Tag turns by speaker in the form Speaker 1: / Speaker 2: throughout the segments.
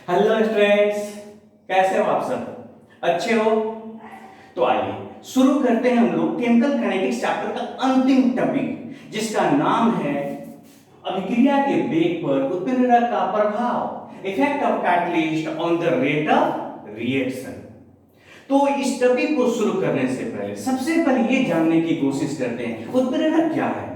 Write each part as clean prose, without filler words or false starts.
Speaker 1: Hello students, कैसे हो आप सब? अच्छे हो? तो आइए शुरू करते हैं हम लोग केमिकल काइनेटिक्स चैप्टर का अंतिम टॉपिक, जिसका नाम है अभिक्रिया के वेग पर उत्प्रेरक का प्रभाव, effect of catalyst on the rate of reaction. तो इस टॉपिक को शुरू करने से पहले सबसे पहले ये जानने की कोशिश करते हैं उत्प्रेरक क्या है।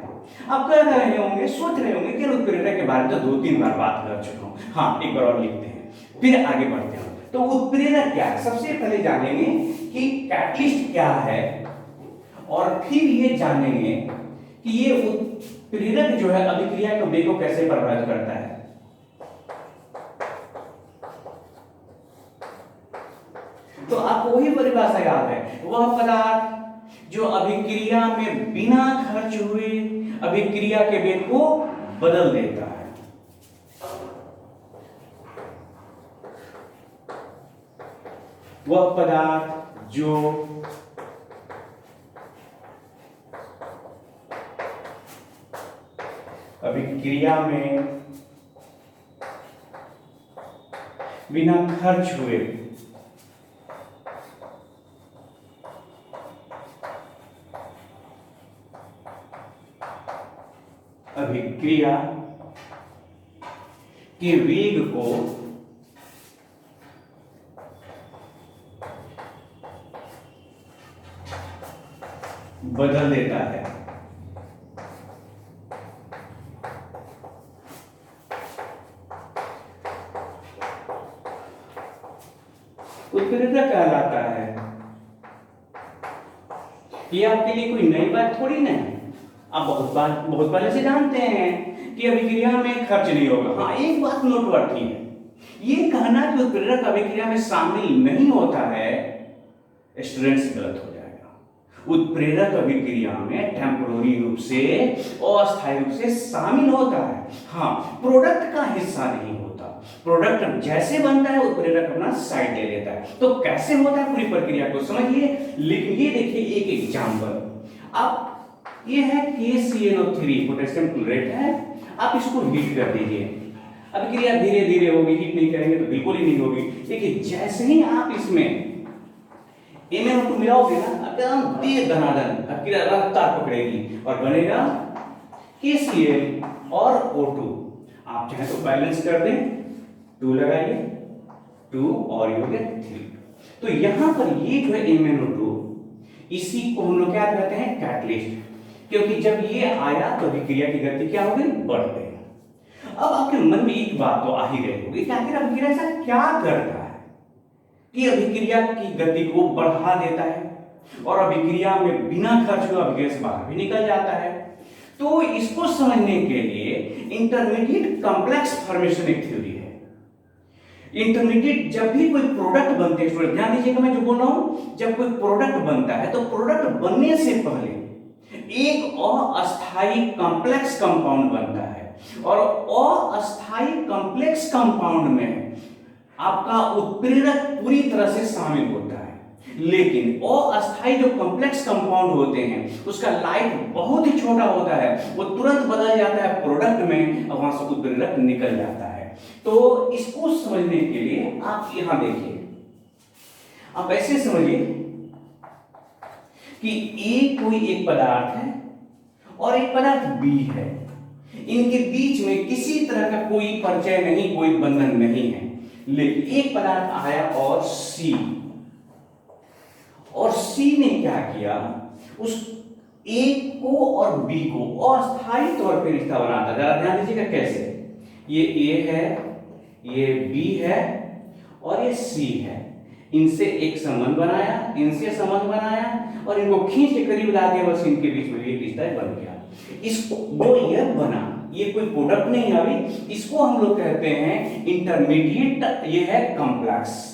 Speaker 1: आप कह रहे होंगे, सोच रहे होंगे कि उत्प्रेरक के बारे में तो 2-3 बार बात कर चुका हूं। हाँ, एक बार और लिखते हैं, फिर आगे बढ़ते हैं। तो उत्प्रेरक क्या है, सबसे पहले जानेंगे कि कैटलिस्ट क्या है, और फिर ये जानेंगे कि ये उत्प्रेरक जो है अभिक्रिया के वेग को कैसे प्रभावित करता है। तो आपको वही परिभाषा याद है, वह पदार्थ जो अभिक्रिया में बिना खर्च हुए अभिक्रिया के वेग को बदल देता है। वह पदार्थ जो अभिक्रिया में बिना खर्च हुए अभिक्रिया के वेग को बदल देता है। उत्प्रेरक कहलाता है। ये आपके लिए कोई नई बात थोड़ी ना है, आप बहुत पहले से जानते हैं कि अभिक्रिया में खर्च नहीं होगा। हाँ, एक बात नोटवर्दी है, ये कहना कि उत्प्रेरक अभिक्रिया में शामिल नहीं होता है स्टूडेंट्स गलत हो जाएगा। उत्प्रेरक अभिक्रिया में टेम्पोररी रूप से, अस्थायी रूप से शामिल होता है। हाँ, प्रोडक्ट का हिस्सा नहीं होता। प्रोडक्ट जैसे बनता है उत्प्रेरक अपना साइड ले लेता है। तो कैसे होता है पूरी प्रक्रिया को समझिए। लेकिन ये देखिए एक एग्जांपल, आप ये है KCnO3 पोटेशियम क्लोराइड है, आप इसको हीट कर दीजिए। अभिक्रिया धीरे धीरे होगी, हीट नहीं करेंगे तो बिल्कुल ही नहीं होगी। लेकिन जैसे ही आप इसमें MnO2 मिलाओगे ना, एकदम तेज धनाधन अभिक्रिया रफ्तार पकड़ेगी और बनेगा KCl और O2। आप चाहे तो बैलेंस कर दें, 2 लगाइए, 2 और ये हो गया 3। तो यहां पर ये जो है MnO2, इसी को हम लोग क्या कहते हैं, कैटलिस्ट। क्योंकि जब ये आया तो अभिक्रिया की गति क्या हो गई, बढ़ गई। अब आपके मन में एक बात तो आ ही रही होगी कि आखिर अभिक्रिया ऐसा क्या करता है कि अभिक्रिया की गति को बढ़ा देता है और अभिक्रिया में बिना खर्च हुए अभिक्रिया से बाहर भी निकल जाता है। तो इसको समझने के लिए इंटरमीडिएट कॉम्प्लेक्स फॉर्मेशन एक थ्योरी है। इंटरमीडिएट जब भी कोई प्रोडक्ट बनते हैं, ध्यान दीजिएगा मैं जो बोल रहा हूं, जब कोई प्रोडक्ट बनता है तो प्रोडक्ट बनने से पहले एक अस्थायी कॉम्प्लेक्स कंपाउंड बनता है, और अस्थायी कॉम्प्लेक्स कंपाउंड में आपका उत्प्रेरक पूरी तरह से शामिल होता है। लेकिन अस्थायी जो कॉम्प्लेक्स कंपाउंड होते हैं उसका लाइफ बहुत ही छोटा होता है, वो तुरंत बदल जाता है प्रोडक्ट में और वहां से उत्प्रेरक निकल जाता है। तो इसको समझने के लिए आप यहां देखिए, आप ऐसे समझिए कि A कोई एक पदार्थ है और एक पदार्थ B है। इनके बीच में किसी तरह का कोई परिचय नहीं, कोई बंधन नहीं है। लेकिन एक पदार्थ आया और C ने क्या किया, उस A को और B को अस्थायी तौर पर रिश्ता बनाता। जरा ध्यान दीजिएगा कैसे, ये A है, ये B है और ये C है। इनसे एक संबंध बनाया, इनसे संबंध बनाया और इनको खींच के करीब ला दिया, बस इनके बीच में एक रिश्ता बन गया। इसको जो यह बना, ये कोई प्रोडक्ट नहीं है अभी, इसको हम लोग कहते हैं इंटरमीडिएट, ये है कॉम्प्लेक्स।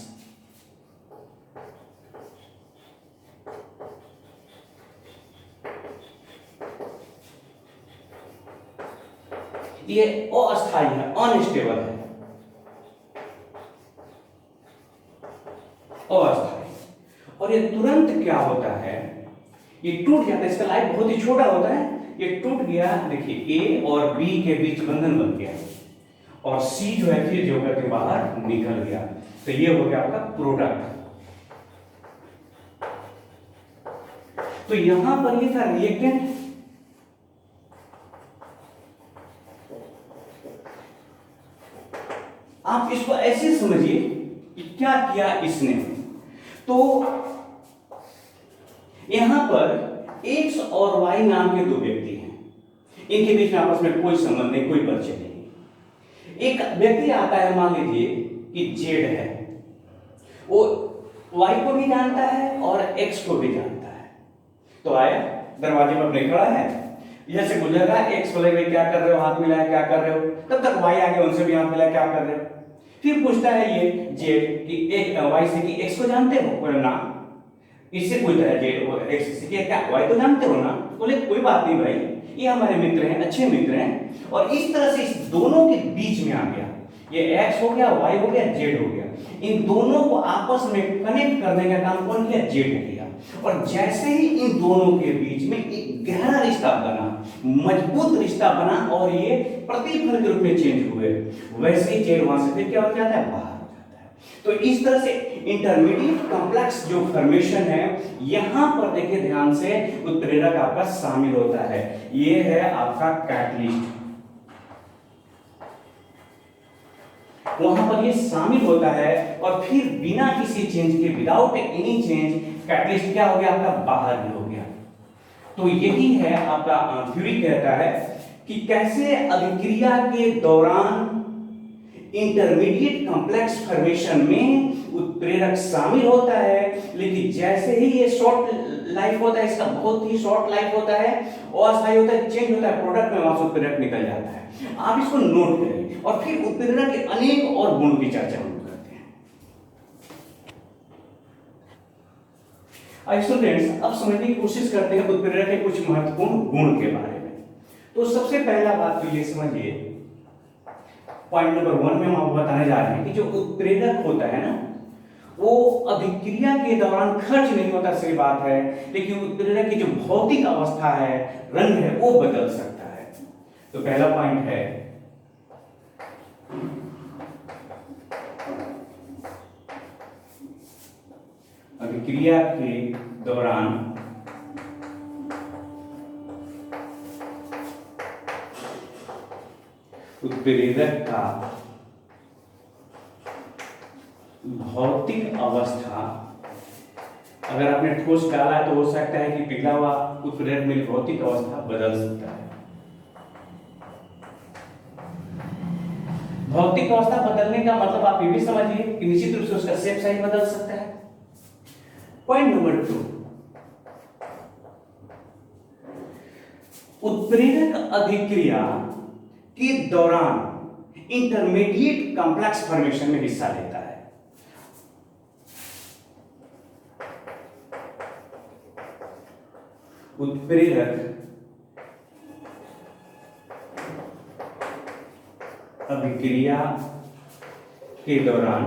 Speaker 1: ये अस्थायी है, अनस्टेबल है, अस्थायी। और ये तुरंत क्या होता है, ये टूट जाता है। इसका लाइफ बहुत ही छोटा होता है, ये टूट गया। देखिए A और B के बीच बंधन बन गया और सी जो है फिर जो करके बाहर निकल गया। तो ये हो गया आपका प्रोडक्ट। तो यहां पर ये था रिएक्टेंट, आप इसको ऐसे समझिए कि क्या किया इसने। तो यहां पर एक्स और वाई नाम के दो व्यक्ति हैं, इनके बीच में आपस में कोई संबंध नहीं, कोई परिचय नहीं। एक व्यक्ति आता है, मान लीजिए कि जेड है, वो वाई को भी जानता है और एक्स को भी जानता है। तो आया, दरवाजे पर अपने खड़ा है, जैसे गुजर रहा है, एक्स बोले भाई क्या कर रहे हो, हाथ मिलाया क्या कर रहे हो, तब तक वाई आगे उनसे भी हाथ मिलाया क्या कर रहे हो। फिर पूछता है ये जेड कि एक वाई से कि एक्स को जानते हो, बोले ना। इससे पूछता है जेड एक्स से कि क्या वाई को जानते हो ना, बोले कोई बात नहीं भाई, ये हमारे मित्र हैं, अच्छे मित्र हैं। और इस तरह से इस दोनों के बीच में आ गया, ये एक्स हो गया, वाई हो गया, जेड हो गया। इन दोनों को आपस में कनेक्ट करने का काम कौन किया, जेड ने किया। और जैसे ही इन दोनों के बीच में एक गहरा रिश्ता बना, मजबूत रिश्ता बना और ये प्रतिफल के रूप में चेंज हुए, वैसे ही जेड वहां से फिर क्या हो जाता है, बाहर हो जाता है। तो इस तरह से इंटरमीडिएट कॉम्प्लेक्स जो फॉर्मेशन है, यहां पर देखिए ध्यान से, उत्प्रेरक आपका शामिल होता है। ये है आपका कैटलिस्ट, वहां पर ये शामिल होता है और फिर बिना किसी चेंज के, विदाउट एनी चेंज, कैटलिस्ट क्या हो गया आपका, बाहर भी हो गया। तो यही है आपका थ्योरी कहता है कि कैसे अभिक्रिया के दौरान इंटरमीडिएट कॉम्प्लेक्स फॉर्मेशन में उत्प्रेरक शामिल होता है, लेकिन जैसे ही ये शॉर्ट लाइफ होता है, इसका बहुत ही शॉर्ट लाइफ होता है, अस्थायी होता है, चेंज होता है प्रोडक्ट में, वहां से उत्प्रेरक निकल जाता है। आप इसको नोट करें और फिर उत्प्रेरक के अनेक और गुणों की चर्चा हम करते हैं। आइए स्टूडेंट्स, अब समझने की कोशिश करते हैं उत्प्रेरक के कुछ महत्वपूर्ण गुण के बारे में। तो सबसे पहला बात तो ये समझिए, पॉइंट नंबर 1 में हम आपको बताने जा रहे हैं कि जो उत्प्रेरक होता है ना, वो अभिक्रिया के दौरान खर्च नहीं होता, सही बात है, लेकिन उत्प्रेरक की जो भौतिक अवस्था है, रंग है, वो बदल सकता है। तो पहला पॉइंट है अभिक्रिया के दौरान उत्प्रेरक का भौतिक अवस्था, अगर आपने ठोस डाला है तो हो सकता है कि पिघला हुआ उत्प्रेरक में भौतिक अवस्था बदल सकता है। भौतिक अवस्था बदलने का मतलब आप ये भी समझिए कि निश्चित रूप से उसका शेप साइज बदल सकता है। पॉइंट नंबर 2, उत्प्रेरक अभिक्रिया के दौरान इंटरमीडिएट कॉम्प्लेक्स फॉर्मेशन में हिस्सा लेता है। उत्प्रेरक अभिक्रिया के दौरान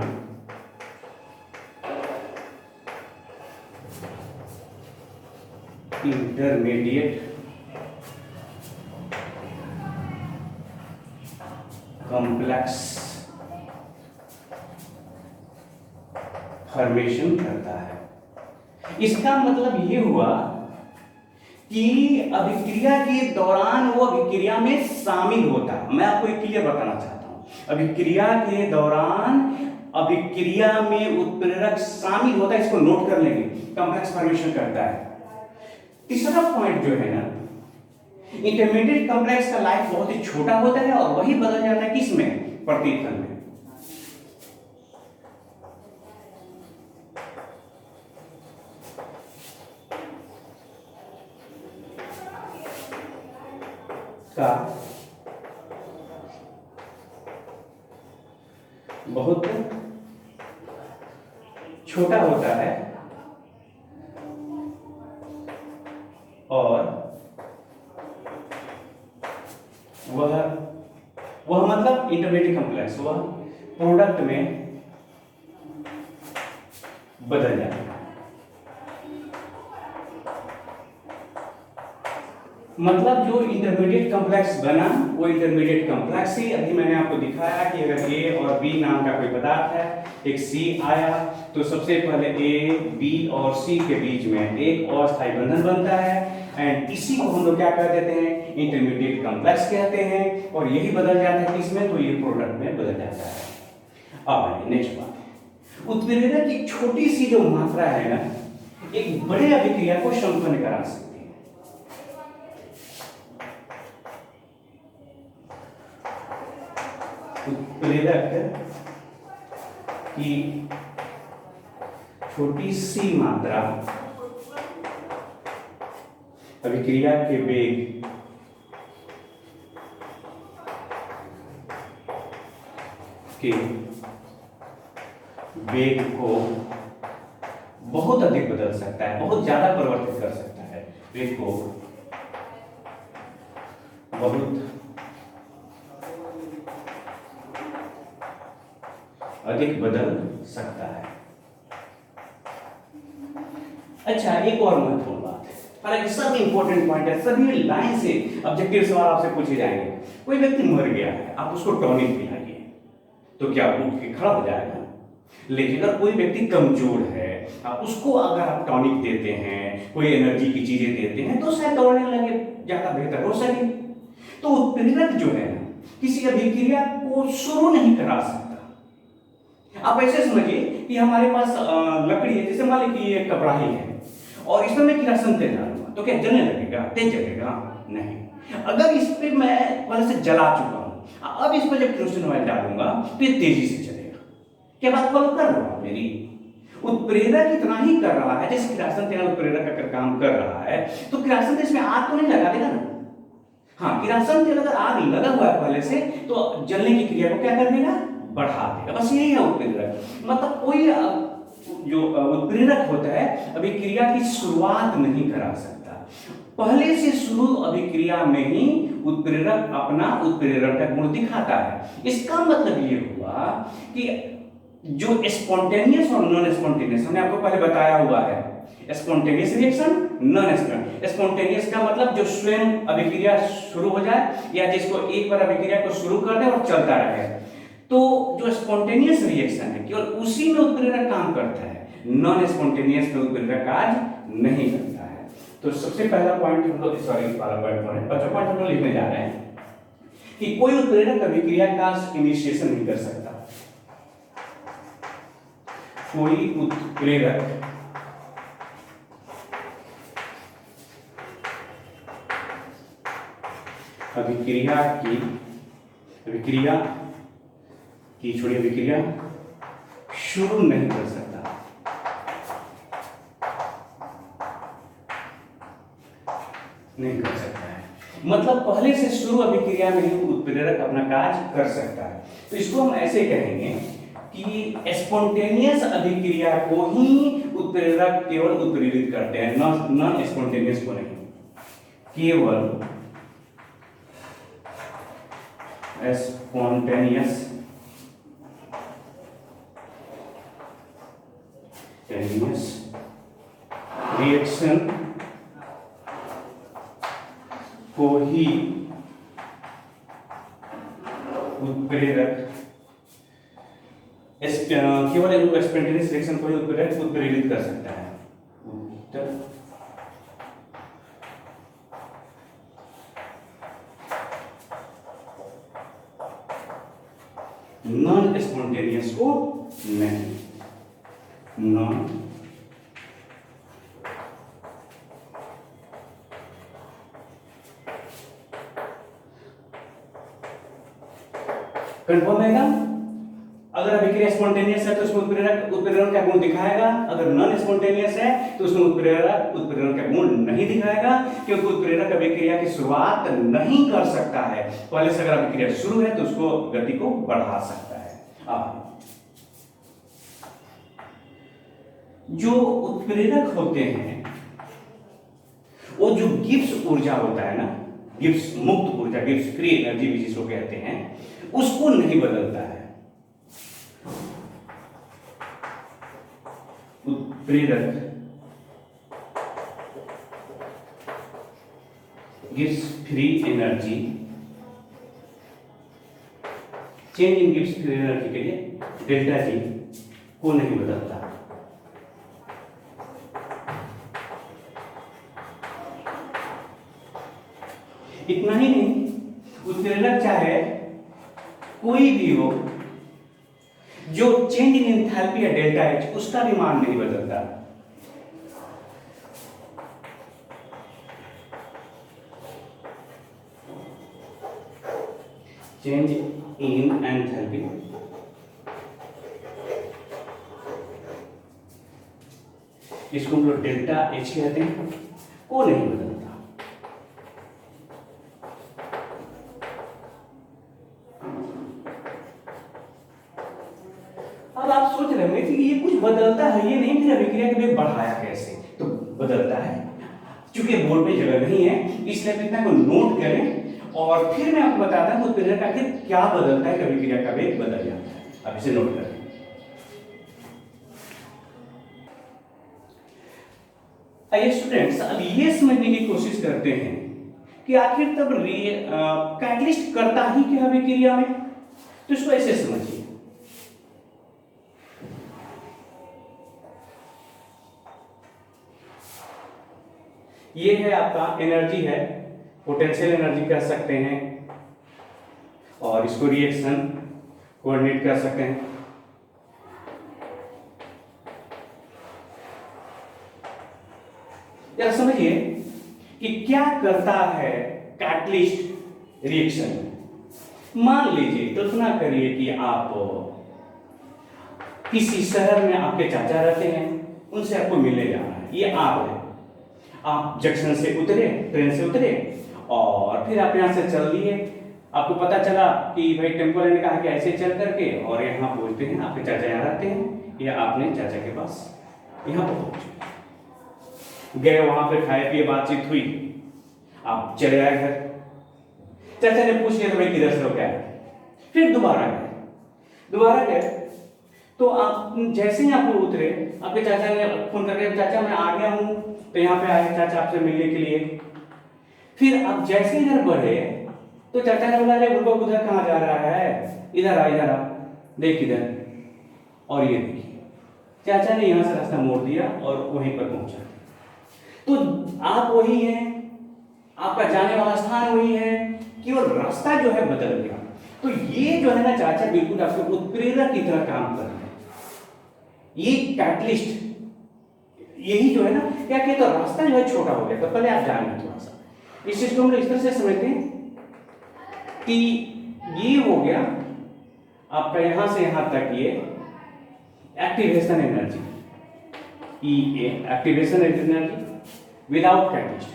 Speaker 1: इंटरमीडिएट कॉम्प्लेक्स फॉर्मेशन करता है। इसका मतलब ये हुआ कि अभिक्रिया के दौरान वो अभिक्रिया में शामिल होता है। मैं आपको एक क्लियर बताना चाहता हूं, अभिक्रिया के दौरान अभिक्रिया में उत्प्रेरक शामिल होता है, इसको नोट कर लेंगे, कॉम्प्लेक्स फॉर्मेशन करता है। तीसरा पॉइंट जो है ना, इंटरमीडिएट कॉम्प्लेक्स का लाइफ बहुत ही छोटा होता है और वही बदल जाता है किसमें, प्रतिफल में। का बहुत छोटा होता है और वह मतलब इंटरमीडिएट कॉम्प्लेक्स वह प्रोडक्ट में बदल जाता है। मतलब जो इंटरमीडिएट कॉम्प्लेक्स बना वो इंटरमीडिएट कॉम्प्लेक्स ही अभी मैंने आपको दिखाया कि अगर ए और बी नाम का कोई पदार्थ है, एक सी आया, तो सबसे पहले ए बी और सी के बीच में एक अस्थायी बंधन बनता है एंड इसी को हम लोग क्या कह देते हैं, इंटरमीडिएट कॉम्प्लेक्स कहते हैं, और यही बदल जाता है किसमें, तो ये प्रोडक्ट में बदल जाता है। अब आइए नेक्स्ट बात, उत्प्रेरक की छोटी सी जो मात्रा है ना, एक बड़े अभिक्रिया को संपन्न करा सकती है। उत्प्रेरक की छोटी सी मात्रा अभिक्रिया के वेग को बहुत अधिक बदल सकता है, बहुत ज्यादा परिवर्तित कर सकता है, वेग को बहुत अधिक बदल सकता है। अच्छा, एक और महत्वपूर्ण बात है, हालांकि सब इंपॉर्टेंट पॉइंट है, सभी लाइन से ऑब्जेक्टिव सवाल आपसे पूछे जाएंगे। कोई व्यक्ति मर गया है, आप उसको टॉनिक पिलाइए तो क्या उठ के खड़ा हो जाएगा? लेकिन अगर कोई व्यक्ति कमजोर है, उसको अगर आप टॉनिक देते हैं, कोई एनर्जी की चीजें देते हैं, तो शायद दौड़ने लगे, ज्यादा बेहतर हो सके। तो उत्प्रेरक जो है ना, किसी अभिक्रिया को शुरू नहीं करा सकता। आप ऐसे समझिए कि हमारे पास लकड़ी है, जैसे मान लीजिए ये कपड़ाही है और इसमें मैं किरासन तेल डालूंगा तो क्या जलने लगेगा? तेज जलेगा? नहीं। अगर इस पे मैं पहले से जला चुका हूं, अब इस पर जब केरोसिन ऑयल डालूंगा तो ये तेजी से चलेगा। क्या बात फॉलो कर रहा हूं मेरी? उत्प्रेरक इतना ही कर रहा है, जैसे किरासन तेल उत्प्रेरक अगर काम कर रहा है तो किरासन तेल इसमें आग तो नहीं लगा देगा ना। हाँ, किरासन तेल अगर आग लगा हुआ है पहले से तो जलने की क्रिया को क्या कर देगा? बढ़ा देगा। बस यही है उत्प्रेरक। मतलब कोई जो उत्प्रेरक होता है अभिक्रिया की शुरुआत नहीं करा सकता, पहले से शुरू अभिक्रिया में ही उत्प्रेरक अपना उत्प्रेरक का गुण दिखाता है। इसका मतलब ये हुआ कि जो स्पॉन्टेनियस और नॉन स्पॉन्टेनियस हमने आपको पहले बताया हुआ है, स्पॉन्टेनियस रिएक्शन, नॉन स्पॉन्टेनियस का मतलब जो स्वयं अभिक्रिया शुरू हो जाए या जिसको एक बार अभिक्रिया को शुरू कर दे और चलता रहे। तो जो स्पॉन्टेनियस रिएक्शन है केवल उसी में उत्प्रेरक काम करता है, नॉन स्पॉन्टेनियस में उत्प्रेरक कार्य नहीं करता है। तो सबसे पहला पॉइंट हम लोग, सॉरी पहला पॉइंट बच्चों पॉइंट हम लोग लिखने जा रहे हैं कि कोई उत्प्रेरक अभिक्रिया का इनिशिएशन नहीं कर सकता। कोई उत्प्रेरक अभिक्रिया की छोड़ी अभिक्रिया शुरू नहीं कर सकता। नहीं कर सकता है मतलब पहले से शुरू अभिक्रिया में ही उत्प्रेरक अपना कार्य कर सकता है। तो इसको हम ऐसे कहेंगे कि स्पॉन्टेनियस अभिक्रिया को ही उत्प्रेरक केवल उत्प्रेरित करते हैं, नॉन स्पॉन्टेनियस को नहीं। केवल स्पॉन्टेनियस रिएक्शन को ही उत्प्रेरक केवल स्पॉन्टेनियस रिएक्शन को ही उत्प्रेरक उत्प्रेरित कर सकता है। नॉन स्पॉन्टेनियस को नहीं। नॉन कंफर्म है ना? अगर अभिक्रिया स्पॉन्टेनियस है तो उसमें उत्प्रेरण का गुण दिखाएगा, अगर नॉन स्पॉन्टेनियस है तो उसमें उत्प्रेरण का गुण नहीं दिखाएगा, क्योंकि उत्प्रेरक अभिक्रिया की शुरुआत नहीं कर सकता है। पहले से अगर अभिक्रिया शुरू है तो उसको गति को बढ़ा सकता है। अब जो उत्प्रेरक होते हैं वो जो गिब्स ऊर्जा होता है ना, गिब्स मुक्त ऊर्जा, गिब्स फ्री एनर्जी भी जिसको कहते हैं, उसको नहीं बदलता है। उत्प्रेरक gives free energy, change in gives free energy के लिए डेल्टा जी को नहीं बदलता। इतना ही नहीं, उत्प्रेरक चाहे कोई भी हो, जो चेंज इन एंथैल्पी या डेल्टा एच उसका भी मान नहीं बदलता। चेंज इन एंथैल्पी इसको हम लोग डेल्टा एच कहते हैं, को नहीं बदलता। अब आप सोच रहे होंगे कि ये कुछ बदलता है, ये नहीं, फिर अभिक्रिया के वेग बढ़ाया कैसे? तो बदलता है, चूंकि बोर्ड पे जगह नहीं है इसलिए आप इतना को नोट करें और फिर मैं आपको बताता हूं उत्प्रेरक आखिर क्या बदलता है, अभिक्रिया का वेग बदल जाता है। अब इसे नोट करें। आइए स्टूडेंट्स, अब ये समझने की कोशिश करते हैं कि आखिर तब कैटलिस्ट करता ही क्या अभिक्रिया में। तो इसको ऐसे समझिए, ये है आपका एनर्जी है, पोटेंशियल एनर्जी कह सकते हैं, और इसको रिएक्शन कोऑर्डिनेट कर सकते हैं। या समझिए कि क्या करता है कैटलिस्ट रिएक्शन में। मान लीजिए, कल्पना करिए कि आप किसी शहर में आपके चाचा रहते हैं, उनसे आपको मिलने जाना है, ये आप है, आप जंक्शन से उतरे, ट्रेन से उतरे और फिर आप यहाँ से चल दिए। आपको पता चला कि भाई टेम्पो वाले ने कहा कि ऐसे चल करके, और यहाँ पहुँचते हैं, आपके चाचा यहाँ रहते हैं, या आपने चाचा के पास यहाँ पर पहुँचे, गए वहाँ पे खाए पिए, बातचीत हुई, आप चले आए घर। चाचा ने पूछ लिया तो भाई किधर से हो, क्या है, फिर दोबारा गए तो आप जैसे ही आप उतरे, आपके चाचा ने फोन करके, चाचा मैं आ गया हूँ, तो यहाँ पे आए चाचा आपसे मिलने के लिए। फिर आप जैसे इधर बढ़े तो चाचा ने बोला, अरे बुर्बक उधर कहाँ जा रहा है, इधर आ, देख इधर। और ये देखिए, चाचा ने यहाँ से रास्ता मोड़ दिया और वहीं पर पहुंचा। तो आप वही हैं, आपका जाने वाला स्थान वही है, केवल रास्ता जो है बदल गया। तो ये जो है ना, चाचा बिल्कुल आपको उत्प्रेरक की तरह काम कर रहे हैं। ये कैटलिस्ट यही जो है ना, क्या कहते, तो रास्ता जो है छोटा हो गया। तो पहले आप जानेंगे थोड़ा सा इस चीज को हम लोग इस तरह से समझते हैं कि ये हो गया आपका यहां से यहां तक ये एक्टिवेशन एनर्जी, ई एक्टिवेशन एनर्जी विदाउट कैटलिस्ट।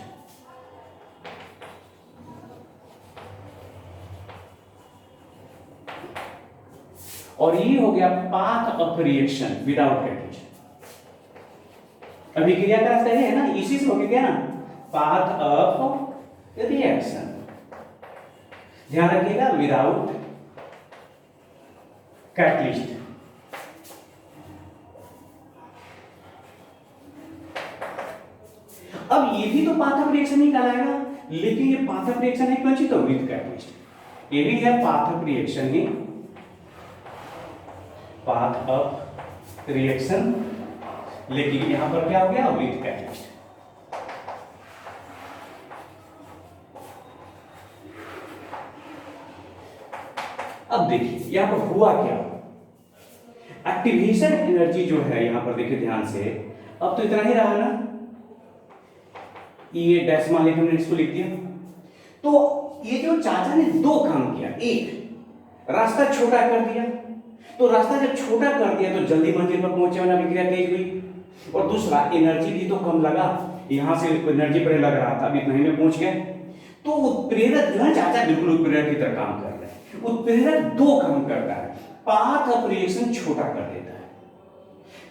Speaker 1: और ये हो गया path of reaction without catalyst. अभिक्रिया का रास्ता है ना, इसी से हो गया ना, पाथ ऑफ रिएक्शन। ध्यान रखिएगा, विदाउट कैटलिस्ट। अब ये भी तो पाथ ऑफ रिएक्शन ही कहलाएगा, लेकिन ये पाथ ऑफ रिएक्शन है कौन सी, तो विद कैटलिस्ट। ये भी है path of reaction he, path of reaction, लेकिन यहां पर क्या हो गया, विद कैटलिस्ट। अब देखिए यहां पर हुआ क्या, एक्टिवेशन एनर्जी जो है यहां पर देखिए ध्यान से, अब तो इतना ही रहा ना, ये डैश मान लेके हमने इसको लिख दिया। तो ये जो चाचा ने दो काम किया, एक रास्ता छोटा कर दिया, तो रास्ता जब छोटा कर दिया तो जल्दी मंजिल पर पहुंचे वाला अभिक्रिया तेज हुई, और दूसरा एनर्जी भी तो कम लगा, यहां से एनर्जी पर लग रहा था, अभी इतना ही में पहुंच गए। तो उत्प्रेरक जो है, चाचा बिल्कुल उत्प्रेरक की तरह काम कर रहे हैं। उत्प्रेरक दो काम करता है, पाथ ऑफ रिएक्शन छोटा कर देता है।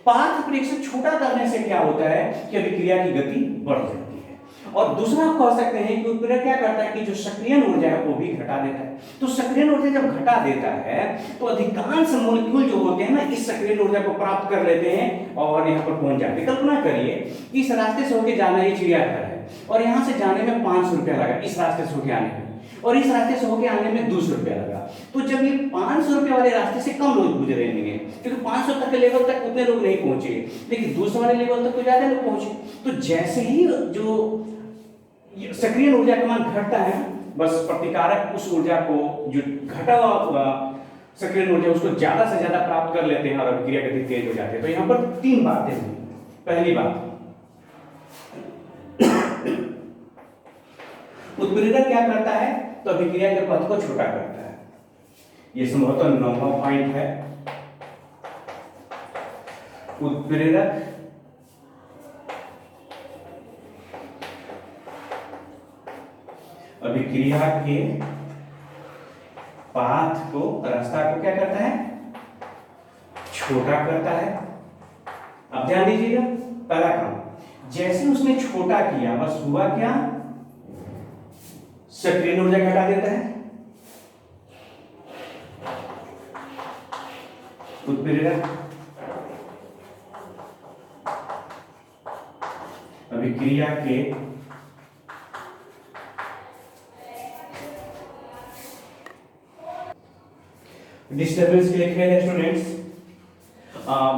Speaker 1: पाथ ऑफ रिएक्शन छोटा करने से क्या होता है कि अभिक्रिया की गति बढ़ जाती है, और दूसरा आप कह सकते हैं कि उत्प्रेरक क्या करता है कि जो सक्रियण ऊर्जा है वो भी घटा देता है। तो सक्रियण ऊर्जा जब घटा देता है तो अधिकांश मॉलिक्यूल जो होते हैं ना, इस सक्रियण ऊर्जा को प्राप्त कर लेते हैं और यहाँ पर पहुंच जाते हैं। कल्पना करिए इस रास्ते से होकर जाना, ये चिड़ियाघर है, और यहाँ से जाने में 500 रुपया लगा, इस रास्ते से होके आने में, और इस रास्ते से होके आने में 200 रुपया लगा। तो जब ये 500 रुपये वाले रास्ते से कम लोग गुजरे होंगे, क्योंकि 500 तक के लेवल तक उतने लोग नहीं पहुंचे, लेकिन 200 वाले लेवल तक तो ज्यादा लोग पहुंचे। तो जैसे ही जो सक्रिय ऊर्जा का मान घटता है, बस प्रतिकारक उस ऊर्जा को जो घटा हुआ सक्रिय ऊर्जा उसको ज्यादा से ज्यादा प्राप्त कर लेते हैं और अभिक्रिया गति तेज हो जाती है। तो यहाँ पर 3 बातें हुई। पहली बात, उत्प्रेरक क्या करता है, तो अभिक्रिया के पथ को छोटा करता है। ये संभवतः 9वां पॉइंट है। उत्प्रेरक अभिक्रिया के पाथ को, रास्ता को क्या करता है, छोटा करता है। अब ध्यान दीजिएगा, पहला काम, जैसे उसने छोटा किया बस हुआ क्या, सक्रिय ऊर्जा घटा देता है। उत्प्रेरक अभिक्रिया के डिस्टर्बेंस के लिए खेल है स्टूडेंट्स।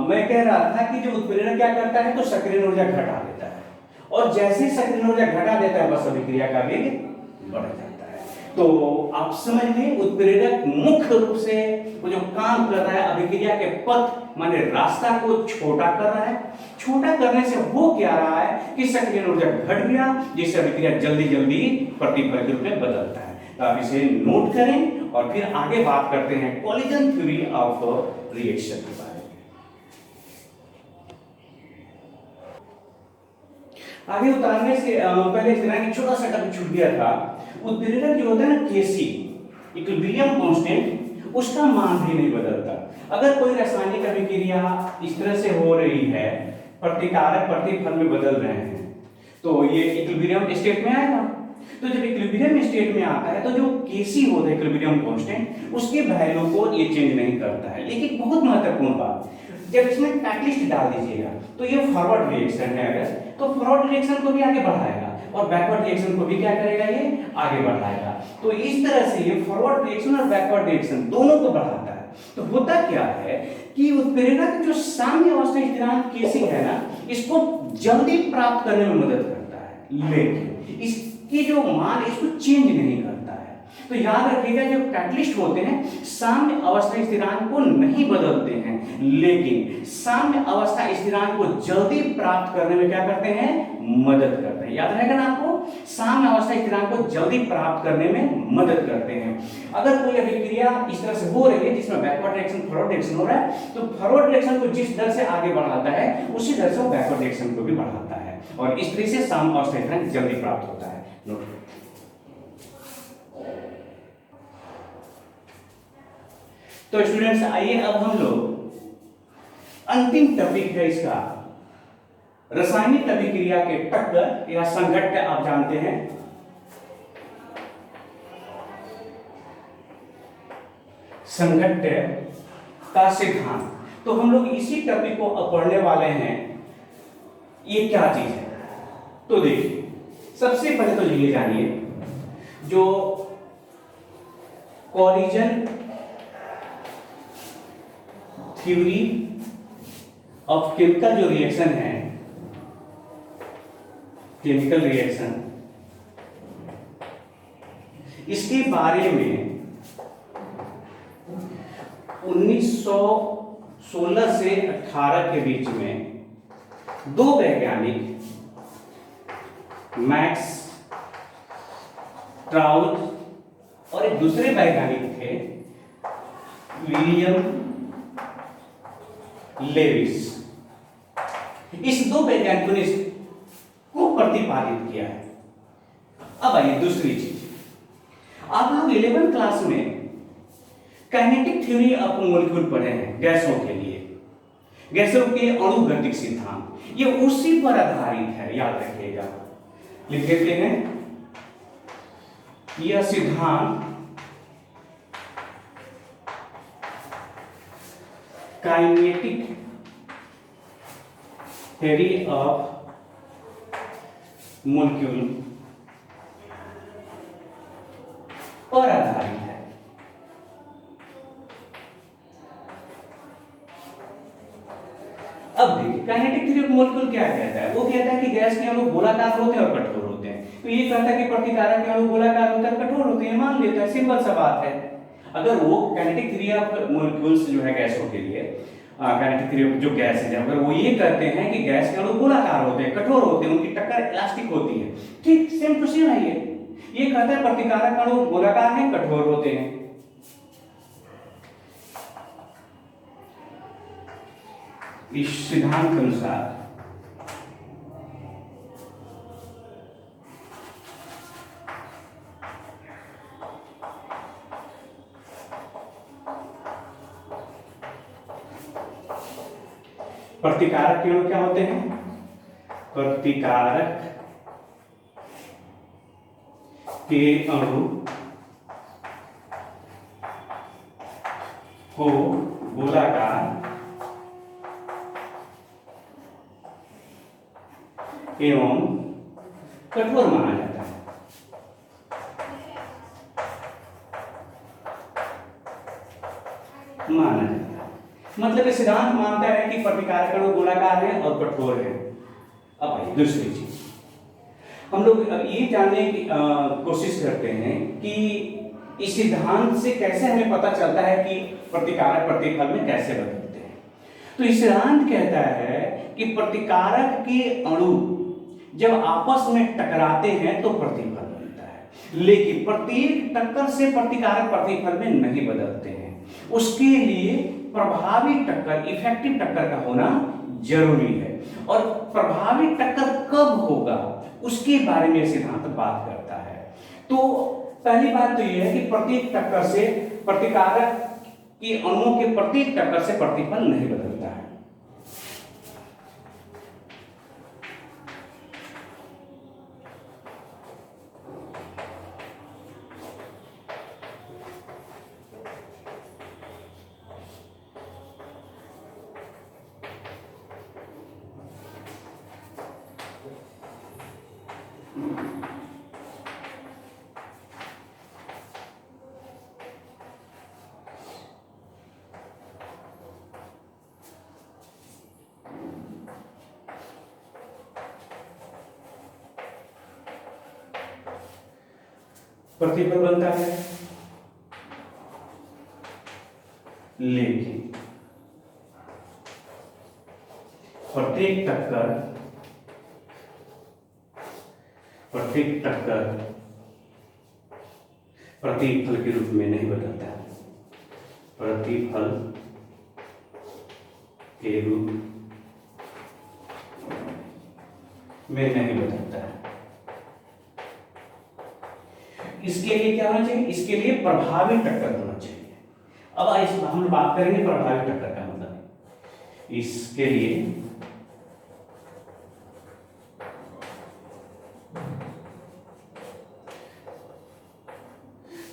Speaker 1: मैं कह रहा था कि जो उत्प्रेरक क्या करता है, तो सक्रिय ऊर्जा घटा देता है, और जैसे सक्रिय ऊर्जा घटा देता है बस अभिक्रिया का वेग बढ़ जाता है। तो आप समझ लें, उत्प्रेरक मुख्य रूप से वो जो काम कर रहा है, अभिक्रिया के पथ माने रास्ता को छोटा कर रहा है। छोटा करने से हो क्या रहा है कि सक्रिय ऊर्जा घट गया, जिससे अभिक्रिया जल्दी जल्दी प्रतिफल के रूप में बदलता है। तो आप इसे नोट करें और फिर आगे बात करते हैं कॉलिजन थ्योरी ऑफ रिएक्शन के बारे में। आगे उतारने से पहले इस तरह की छोटा सा टॉपिक छूट गया था। उत्प्रेरक जो होता है ना, केसी इक्विलिब्रियम कांस्टेंट, उसका मान भी नहीं बदलता। अगर कोई रासायनिक अभिक्रिया इस तरह से हो रही है, प्रतिकारक प्रतिफल में बदल रहे हैं, तो ये इक्विलिब्रियम स्टेट में आएगा। तो जब इक्विलिब्रियम स्टेट में आता है तो जो केसी होता है इक्विलिब्रियम कांस्टेंट, उसके वैल्यू को ये चेंज नहीं करता है। लेकिन बहुत महत्वपूर्ण बात, जब इसमें कैटलिस्ट डाल दीजिएगा तो ये फॉरवर्ड रिएक्शन है, अगर तो फॉरवर्ड रिएक्शन को भी आगे बढ़ाएगा और बैकवर्ड रिएक्शन को भी क्या करेगा, ये आगे बढ़ाएगा। तो इस तरह से ये फॉरवर्ड रिएक्शन और बैकवर्ड रिएक्शन दोनों को बढ़ाता है। तो होता क्या है कि उत्प्रेरक जो साम्य अवस्था स्थिरांक केसी है ना, इसको जल्दी प्राप्त करने में मदद करता है, लेकिन इसके जो मान इसको चेंज नहीं करता है। तो याद रखिएगा, जो कैटलिस्ट होते हैं साम्य अवस्था स्थिरांक को नहीं बदलते हैं, लेकिन साम्य अवस्था स्थिरांक को जल्दी प्राप्त करने में क्या करते हैं, मदद करते हैं। याद रहेगा ना आपको, साम्य अवस्था स्थिरांक को जल्दी प्राप्त करने में मदद करते हैं। अगर कोई अभिक्रिया इस तरह से हो रही है जिसमें बैकवर्ड रिएक्शन फॉरवर्ड रिएक्शन हो रहा है, तो फॉरवर्ड रिएक्शन को जिस दर से आगे बढ़ाता है उसी दर से वो बैकवर्ड रिएक्शन को भी बढ़ाता है, और इस तरह से साम्य अवस्था स्थिरांक जल्दी प्राप्त होता है। नोट। तो स्टूडेंट्स, आइए अब हम लोग अंतिम टॉपिक है इसका, रासायनिक अभिक्रिया के टक्कर या संघट्ट आप जानते हैं। संघट्ट का सिद्धांत, तो हम लोग इसी टॉपिक को अब पढ़ने वाले हैं। ये क्या चीज है, तो देखिए, सबसे पहले तो ये जानिए, जो कॉलिजन थ्योरी ऑफ केमिकल जो रिएक्शन है, केमिकल रिएक्शन, इसके बारे में 1916 से 18 के बीच में 2 वैज्ञानिक, मैक्स ट्राउज और एक दूसरे वैज्ञानिक थे विलियम लेविस, इस 2 वैज्ञानिकों ने को प्रतिपादित किया है। अब आइए दूसरी चीज, आप लोग 11th क्लास में काइनेटिक थ्योरी ऑफ मॉलिक्यूल पढ़े हैं गैसों के लिए, गैसों के अणुगतिक सिद्धांत, ये उसी पर आधारित है, याद रखिएगा। लिख देते हैं, यह सिद्धांत काइनेटिक थ्योरी ऑफ मोलिक्यूल पर आधारित है। अब देखिए काइनेटिक थ्योरी ऑफ मोलिक्यूल क्या कहता है, वो कहता है कि गैस के अणु गोलाकार होते हैं और कठोर होते हैं। तो ये कहता है कि प्रतिकारक के अणु गोलाकार होते हैं और कठोर होते हैं, मान लेता है, सिंपल सा बात है। अगर वो काइनेटिक थ्योरी ऑफ मोलिक्यूल्स जो है गैसों के लिए, काइनेटिक थ्योरी ऑफ जो गैस है, अगर वो ये कहते हैं कि गैस के अणु गोलाकार होते हैं, कठोर होते हैं, उनकी टक्कर इलास्टिक होती है, ठीक सेम टू सेम है ये कहता है प्रतिकारक अणु गोलाकार हैं, कठोर होते हैं। इस सिद्धांत के अनुसार प्रतिकारक के अणु क्या होते हैं, प्रतिकारक के अणु को गोलाकार एवं कठोर माना जाता है। मतलब ये सिद्धांत मानता है कि प्रतिकारक अणु गोलाकार है और कठोर है। अब आइए दूसरी चीज, हम लोग ये जानने की कोशिश करते हैं कि इस सिद्धांत से कैसे हमें पता चलता है कि प्रतिकारक प्रतिफल में कैसे बदलते हैं। तो इस सिद्धांत कहता है कि प्रतिकारक के अणु जब आपस में टकराते हैं तो प्रतिफल बनता है, लेकिन प्रत्येक टक्कर से प्रतिकारक प्रतिफल में नहीं बदलते हैं। उसके लिए प्रभावी टक्कर, इफेक्टिव टक्कर का होना जरूरी है। और प्रभावी टक्कर कब होगा उसके बारे में सिद्धांत बात करता है। तो पहली बात तो यह है कि प्रत्येक टक्कर से प्रतिकारक के अणुओं के प्रत्येक टक्कर से प्रतिफल नहीं बदलता है। प्रतिफल बनता है, लेकिन प्रत्येक टक्कर प्रतिफल के रूप में नहीं बदलता है। प्रतिफल के रूप में नहीं बदलता है। इसके लिए क्या होना चाहिए, इसके लिए प्रभावी टक्कर होना चाहिए। अब हम बात करेंगे प्रभावी टक्कर का मतलब। इसके लिए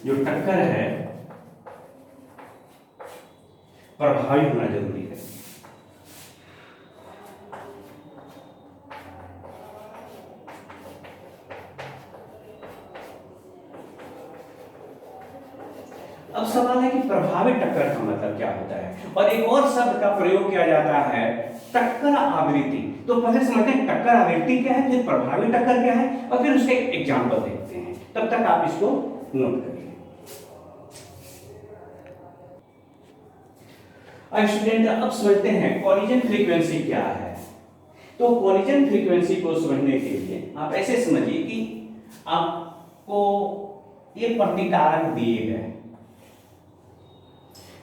Speaker 1: जो टक्कर है प्रभावी होना जरूरी है। अब सवाल है कि प्रभावी टक्कर का मतलब क्या होता है, और एक और शब्द का प्रयोग किया जाता है, टक्कर आवृत्ति। तो पहले समझते हैं टक्कर आवृत्ति क्या है, फिर प्रभावी टक्कर क्या है, और फिर उसके एग्जाम्पल देखते हैं। तब तक आप इसको नोट करिए। स्टूडेंट अब समझते हैं कोलिजन फ्रीक्वेंसी क्या है। तो कोलिजन फ्रीक्वेंसी को समझने के लिए आप ऐसे समझिए कि आपको ये प्रतिकारक दिए गए,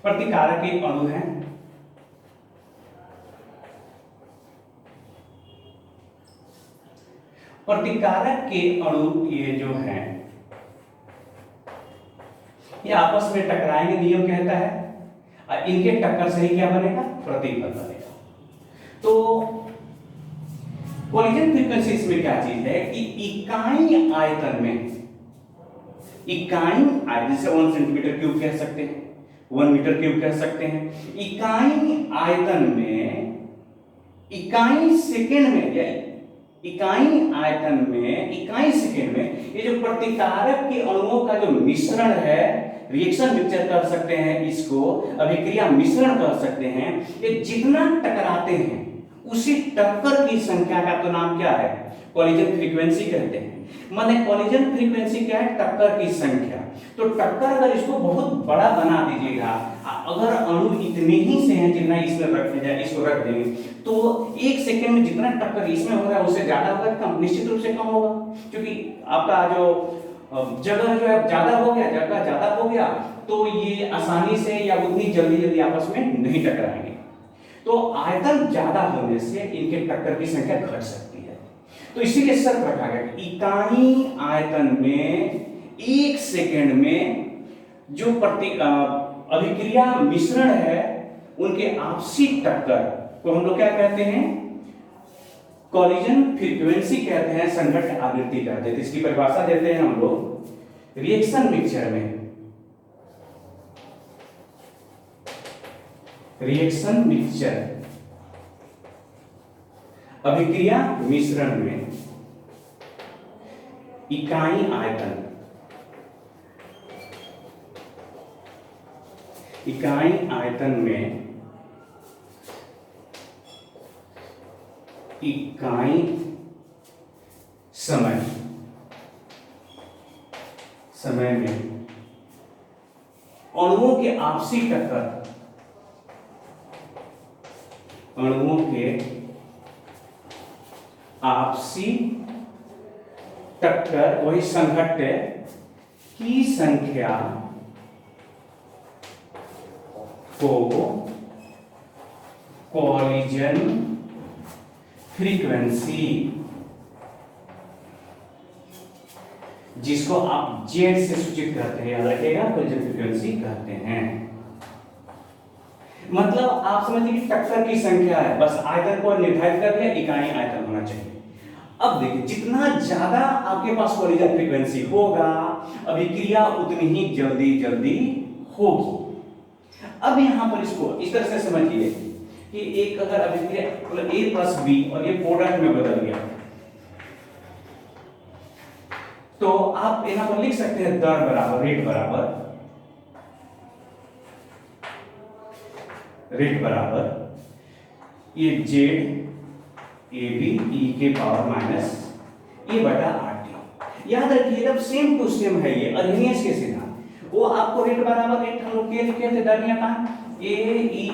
Speaker 1: प्रतिकारक के अणु हैं, प्रतिकारक के अणु ये जो हैं ये आपस में टकराएंगे, नियम कहता है, और इनके टक्कर से ही क्या बनेगा, प्रतिफल बनेगा। तो कोलिजन फ्रीक्वेंसी इसमें क्या चीज है कि इकाई आयतन में, इकाई आयतन जैसे 1 सेंटीमीटर क्यूब कह सकते हैं, 1 मीटर क्यूब कह सकते हैं, इकाई आयतन में, इकाई सेकेंड में या इकाई आयतन में, इकाई सेकेंड में ये जो प्रतिकारक के अणुओं का जो मिश्रण है, रिएक्शन मिक्सचर कर सकते हैं, इसको अभिक्रिया मिश्रण कर सकते हैं, ये जितना टकराते हैं उसी टक्कर की संख्या का तो नाम क्या है, कॉलिजन फ्रीक्वेंसी कहते हैं। माने कॉलिजन फ्रीक्वेंसी क्या है, टक्कर की संख्या। तो टक्कर अगर इसको बहुत बड़ा बना दीजिएगा, अगर अणु इतने ही से हैं जितना इसमें रख जाए, इसको रख देंगे, तो एक सेकंड में जितना टक्कर इसमें हो रहा है उससे ज्यादा होगा, कम, निश्चित रूप से कम होगा, क्योंकि आपका जो जगह जो है ज्यादा हो गया, जगह ज्यादा हो गया, तो ये आसानी से या उतनी जल्दी जल्दी आपस में नहीं टकराएंगे। तो आयतन ज्यादा होने से इनके टक्कर की संख्या घट सकती है। तो इसीलिए शर्त रखा गया कि इकाई आयतन में एक सेकंड में जो अभिक्रिया मिश्रण है उनके आपसी टक्कर को हम लोग क्या कहते हैं, कॉलिजन फ्रीक्वेंसी कहते हैं, संघट्ट आवृत्ति कहते हैं। इसकी परिभाषा देते हैं हम लोग रिएक्शन मिक्सचर में। रिएक्शन मिक्सचर अभिक्रिया मिश्रण में इकाई आयतन, इकाई आयतन में इकाई समय, समय में अणुओं के आपसी टक्कर, अणुओं के आपसी टक्कर वही संघट्ट की संख्या को कॉलिजन फ्रीक्वेंसी, जिसको आप जेड से सूचित करते हैं, याद रखिएगा, कॉलिजन फ्रीक्वेंसी कहते हैं। मतलब आप समझिए कि टक्कर की संख्या है, बस आयतन को निर्धारित कर दिया, इकाई आयतन होना चाहिए। अब देखिए जितना ज्यादा आपके पास कॉलिजन फ्रीक्वेंसी होगा, अभिक्रिया उतनी ही जल्दी जल्दी होगी। अब यहां पर इसको इस तरह से समझिए कि एक अगर अभिक्रिया मतलब A प्लस B और ये प्रोडक्ट में बदल गया, तो आप यहां पर लिख सकते हैं दर बराबर, रेट बराबर ये जेड ए बी ई के पावर माइनस ए बटा आर टी। याद रखिए जब सेम टू सेम है ये अर्हेनियस के सिद्धांत, वो आपको रेट बराबर रेट हम लोग लिखे थे, दर नियता ए ई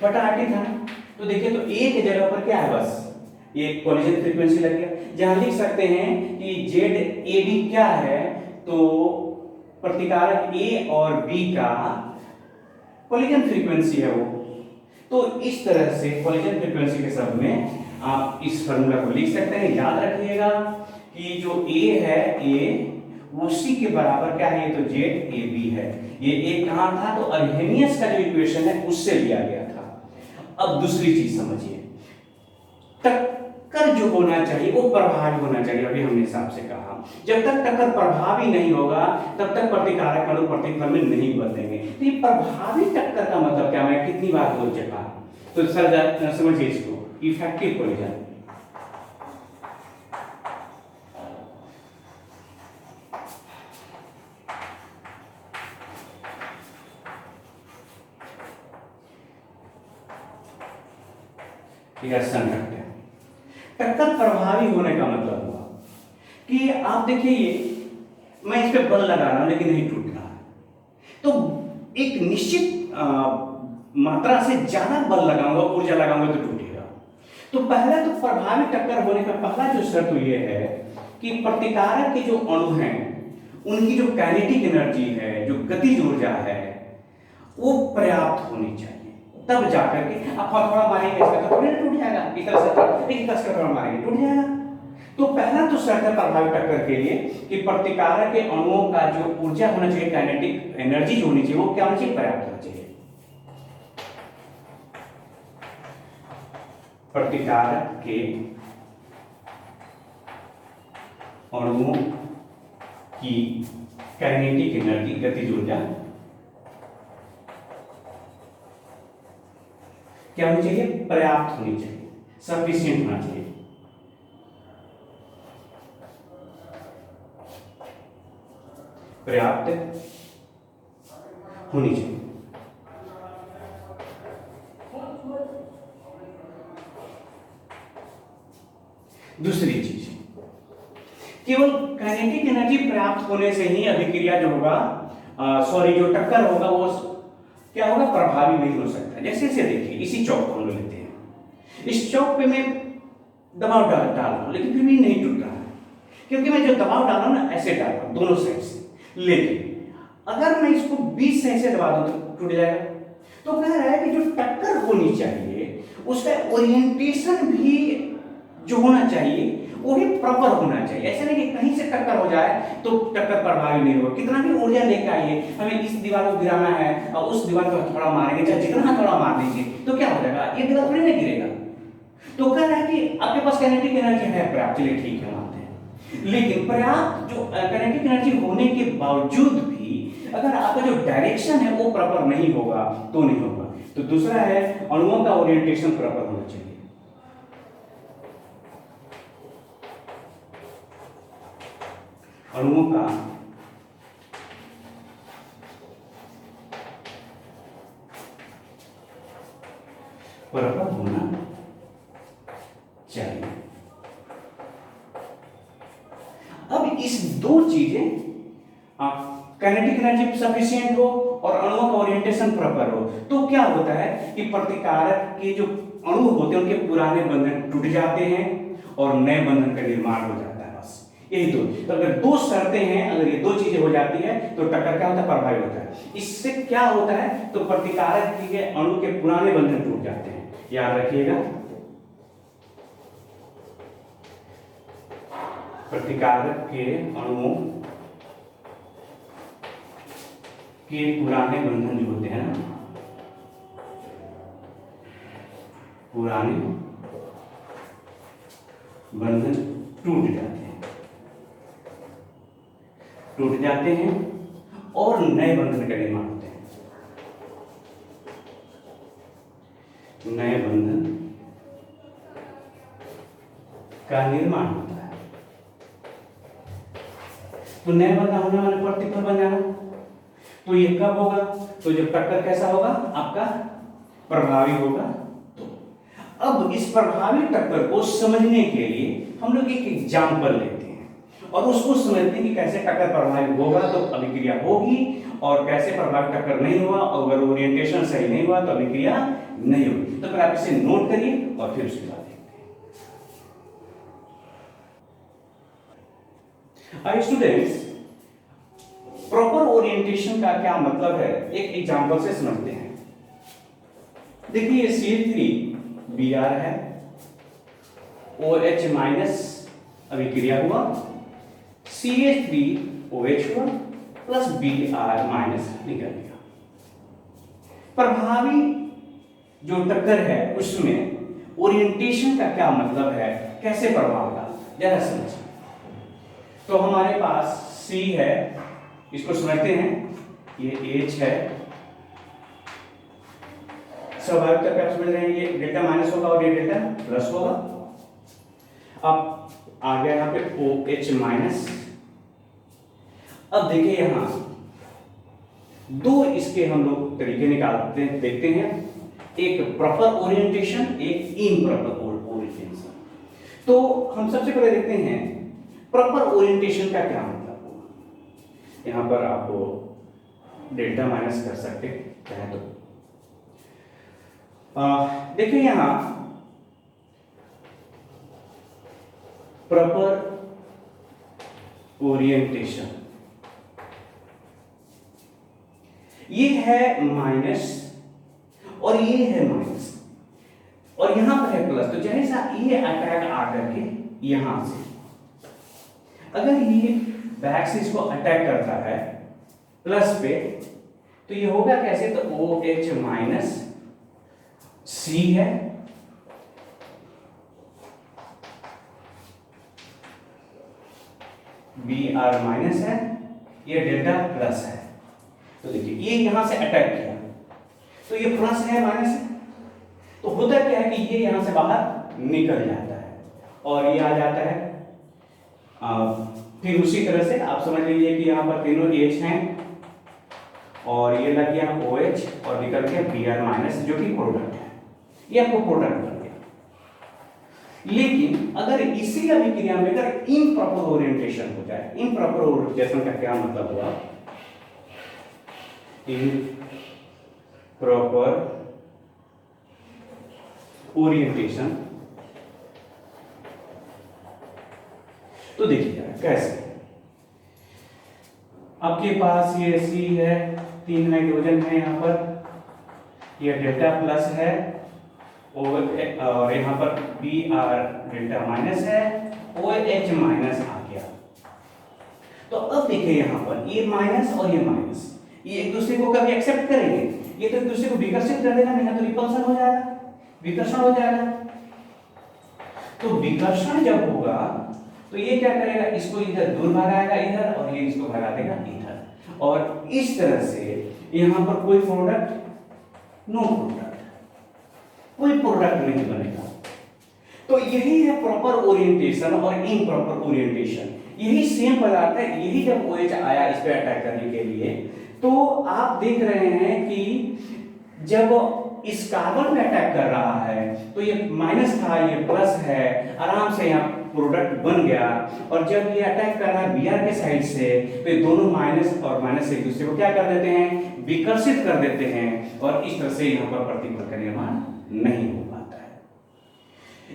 Speaker 1: बटा आर टी था। तो देखिए तो ए के जगह पर क्या है, बस ये कॉलिजन फ्रीक्वेंसी लग गया। जहां लिख सकते हैं कि जेड ए बी क्या है, तो प्रतिकारक ए और बी का कॉलिजन फ्रीक्वेंसी है वो। तो इस तरह से कॉलिजन फ्रीक्वेंसी के शब्द में आप इस फार्मूला को लिख सकते हैं। याद रखिएगा कि जो ए है, ए वो सी के बराबर क्या है, ये तो जेड ए बी है। ये ए कहां था, तो अर्हेनियस का जो इक्वेशन है उससे लिया गया था। अब दूसरी चीज समझिए, टक्कर जो होना चाहिए वो प्रभावी होना चाहिए। अभी हमने हिसाब से कहा जब तक टक्कर प्रभावी नहीं होगा तब तक प्रतिकारक अणु प्रतिफल में नहीं बदलेंगे। तो ये प्रभावी टक्कर का मतलब क्या, मैं कितनी बार बोल चुका, तो सर समझिए इसको, इफेक्टिव कॉलिजन। संघट्ट टक्कर प्रभावी होने का मतलब हुआ कि आप देखिए ये मैं इस पे बल लगा रहा हूं लेकिन नहीं टूट रहा, तो एक निश्चित मात्रा से ज्यादा बल लगाऊंगा, ऊर्जा लगाऊंगा तो टूटेगा। तो पहला तो प्रभावी टक्कर होने का पहला जो शर्त तो ये है कि प्रतिकारक के जो अणु हैं उनकी जो काइनेटिक एनर्जी है, जो गतिज ऊर्जा है, वो पर्याप्त होनी चाहिए, तब जाकर के आप थोड़ा मारेंगे इसका तो थोड़ा टूट जाएगा। इस तरह से एक कस कर थोड़ा मारेंगे टूट जाएगा। तो पहला तो शर्त है प्रभावी टक्कर के लिए कि प्रतिकारक के अणुओं का जो ऊर्जा होना चाहिए, काइनेटिक एनर्जी जो होनी चाहिए, वो क्या होनी चाहिए, पर्याप्त होना चाहिए। प्रतिकारक के अणुओं की काइनेटिक एनर्जी, गतिज ऊर्जा क्या होनी चाहिए, पर्याप्त होनी चाहिए, सफिशिएंट होना चाहिए। पर्याप्त होनी चाहिए। दूसरी चीज, केवल काइनेटिक एनर्जी प्राप्त होने से ही अभिक्रिया जो होगा, जो टक्कर होगा वो क्या होगा, प्रभावी नहीं हो सकता। जैसे इसे देखिए, इसी चौक को हम लोग लेते हैं, इस चौक पे मैं दबाव डाल रहा हूं, लेकिन फिर भी नहीं टूट रहा है, क्योंकि मैं जो दबाव डाल रहा हूं ना, ऐसे डाल रहा हूं दोनों साइड से। लेकिन अगर मैं इसको 20 साइड से दबा दूं तो टूट जाएगा। तो कह रहा है कि जो टक्कर होनी चाहिए उसका ओरिएंटेशन भी जो होना चाहिए वो भी प्रॉपर होना चाहिए। ऐसा नहीं कि कहीं से टक्कर हो जाए तो टक्कर प्रभावी नहीं होगा। कितना भी ऊर्जा लेकर आइए, हमें इस दीवार को गिराना है और उस दीवार को हथौड़ा मारेंगे, चाहे जितना हथौड़ा मार दीजिए तो क्या हो जाएगा, ये दीवार थोड़ी ना गिरेगा। तो कह रहा है कि आपके पास काइनेटिक एनर्जी है पर्याप्त, चलिए ठीक है मानते हैं, लेकिन पर्याप्त जो काइनेटिक एनर्जी होने के बावजूद भी अगर आपका जो डायरेक्शन है वो प्रॉपर नहीं होगा तो नहीं होगा। तो दूसरा है अणुओं का ओरिएंटेशन प्रॉपर होना चाहिए। अणुओं का प्रॉपर होना चाहिए। अब इस दो चीजें, काइनेटिक एनर्जी सफिशिएंट हो और अणुओं का ओरिएंटेशन प्रॉपर हो, तो क्या होता है कि प्रतिकारक के जो अणु होते हैं उनके पुराने बंधन टूट जाते हैं और नए बंधन का निर्माण हो जाता है। बस यही दो। तो अगर दो शर्तें हैं, अगर ये दो चीजें हो जाती है तो टक्कर क्या होता है, प्रभावी होता है। इससे क्या होता है, तो प्रतिकारक के अणु के पुराने बंधन टूट जाते हैं। याद रखिएगा, प्रतिकारक के अणुओं के पुराने बंधन जो होते हैं ना, पुराने बंधन टूट जाते हैं और नए बंधन का निर्माण होते हैं। नए बंधन का निर्माण होता है। तो नए बंधन होने वाले प्रतिफल बन जाना। तो ये कब होगा, तो जब टक्कर कैसा होगा, आपका प्रभावी होगा। तो अब इस प्रभावी टक्कर को समझने के लिए हम लोग एक एग्जाम्पल लेते हैं और उसको समझते हैं कि कैसे टक्कर प्रभावी होगा तो अभिक्रिया होगी, और कैसे प्रभावी टक्कर नहीं हुआ और अगर ओरिएंटेशन सही नहीं हुआ तो अभिक्रिया नहीं होगी। तो फिर आप इसे नोट करिए और फिर उसके बाद स्टूडेंट्स, प्रॉपर ओरिएंटेशन का क्या मतलब है, एक एग्जांपल से समझते हैं। देखिए CH3Br है, OH माइनस अभिक्रिया हुआ, CH3OH हुआ प्लस Br माइनस निकल गया। प्रभावी जो टक्कर है उसमें ओरिएंटेशन का क्या मतलब है, कैसे प्रभाव डालता है, जरा समझिए। तो हमारे पास C है, इसको समझते हैं, ये H है, स्वाभाविक तौर पे आप समझ रहे हैं ये डेल्टा माइनस होगा और ये डेल्टा प्लस होगा। अब आ गया यहाँ पे OH माइनस। अब देखिए यहाँ दो इसके हम लोग तरीके निकालते हैं, देखते हैं, एक प्रॉपर ओरिएंटेशन, एक इम्प्रॉपर ओरिएंटेशन। तो हम सबसे पहले देखते हैं प्रॉपर ओरिएंटेशन का क्या मतलब होगा। यहां पर आपको डेल्टा माइनस कर सकते हैं तो देखिए यहां प्रॉपर ओरिएंटेशन ये है माइनस और ये है माइनस और यहां पर है प्लस। तो जैसा ये अटैक आकर के यहां से अगर ये बैक से इसको अटैक करता है प्लस पे, तो ये होगा कैसे, तो OH माइनस C है, Br माइनस है, ये डेल्टा प्लस है। तो देखिए ये यहां से अटैक किया तो ये प्लस है माइनस है, तो होता क्या है कि ये यहां से बाहर निकल जाता है और ये आ जाता है फिर उसी तरह से आप समझ लीजिए कि यहाँ पर तीनों H हैं और ये लग गया OH और निकल के Br माइनस जो कि प्रोडक्ट है, ये आपको प्रोडक्ट बन गया। लेकिन अगर इसी अभिक्रिया में अगर इम्प्रॉपर ओरिएंटेशन हो जाए, इम्प्रॉपर ओरिएंटेशन का क्या मतलब हुआ, इम्प्रॉपर ओरिएंटेशन, तो देखिए कैसे आपके पास ये C है, 3 नाइट्रोजन है यहाँ पर, ये डेल्टा प्लस है और यहाँ पर Br डेल्टा माइनस है, OH माइनस आ गया। तो अब देखिए यहाँ पर ये माइनस और ये माइनस, ये एक दूसरे को कभी एक्सेप्ट करेंगे, ये तो एक दूसरे को विकर्षित कर देगा, नहीं तो रिपल्सन हो जाएगा, विकर्षण हो जाएगा। तो विकर्षण जब होगा तो ये क्या करेगा, इसको इधर दूर भगाएगा इधर, और ये इसको भगा देगा इधर, और इस तरह से यहां पर कोई प्रोडक्ट, नो प्रोडक्ट, कोई प्रोडक्ट नहीं बनेगा। तो यही है प्रॉपर ओरिएंटेशन और इम्प्रॉपर ओरिएंटेशन, यही सेम पदार्थ है। यही जब OH आया इस पे अटैक करने के लिए, तो आप देख रहे हैं कि जब इस कार्बन पे अटैक कर रहा है तो ये माइनस था, ये प्लस है, आराम से यहाँ प्रोडक्ट बन गया। और जब ये अटैक कर रहा है Br के साइड से, तो ये दोनों माइनस और माइनस एक दूसरे को क्या कर देते हैं, विकर्षित कर देते हैं, और इस तरह से यहाँ पर प्रतिबल का निर्माण नहीं हो पाता है।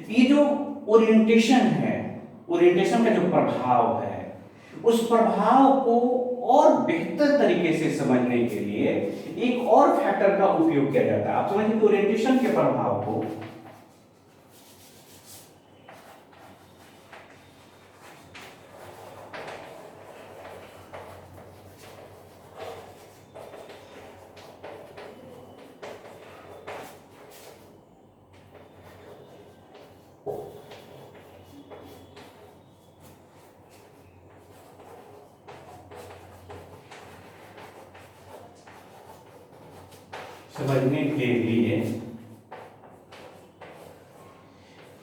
Speaker 1: ये जो ओरिएंटेशन है, ओरिएंटेशन का जो प्रभाव है, उस प्रभाव को और बेहतर तरीके से समझने के लिए एक और फैक्टर का उपयोग किया जाता है। आप समझिए ओरिएंटेशन के प्रभाव को समझने के लिए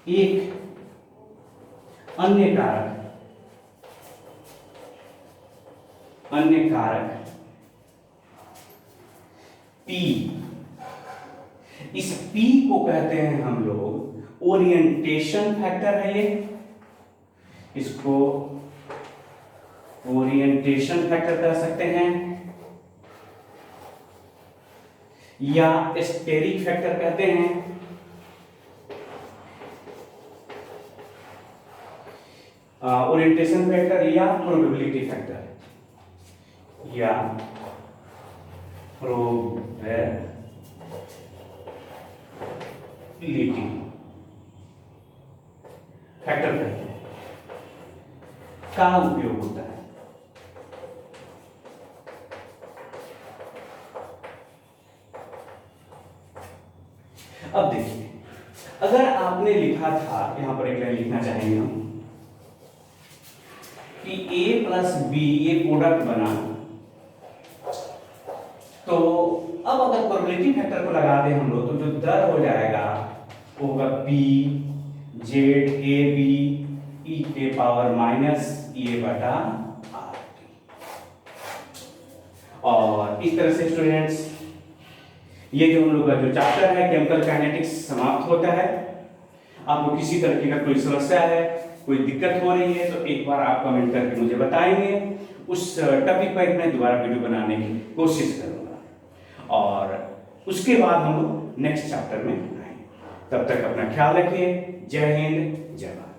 Speaker 1: एक अन्य कारक P, इस P को कहते हैं हम लोग ओरिएंटेशन फैक्टर है। ये इसको ओरिएंटेशन फैक्टर कह सकते हैं या स्टेरिक फैक्टर कहते हैं। ओरिएंटेशन फैक्टर या प्रोबेबिलिटी फैक्टर या प्रोबेबिलिटी फैक्टर कहते हैं, का उपयोग होता है। अब देखिए, अगर आपने लिखा था, यहां पर एक लाइन लिखना चाहेंगे हम कि A प्लस B ये प्रोडक्ट बना, तो अब अगर प्रोबेबिलिटी फैक्टर को लगा दें हम लोग, तो जो दर हो जाएगा वो होगा P Z A B E के पावर माइनस ए बटा आर। और इस तरह से स्टूडेंट्स ये जो हम लोग का जो चैप्टर है केमिकल काइनेटिक्स समाप्त होता है। आपको किसी तरीके का कोई समस्या है, कोई दिक्कत हो रही है, तो एक बार आप कमेंट करके मुझे बताएंगे। उस टॉपिक पर मैं दोबारा वीडियो बनाने की कोशिश करूंगा और उसके बाद हम लोग नेक्स्ट चैप्टर में आएंगे। तब तक अपना ख्याल रखिए। जय हिंद, जय भारत।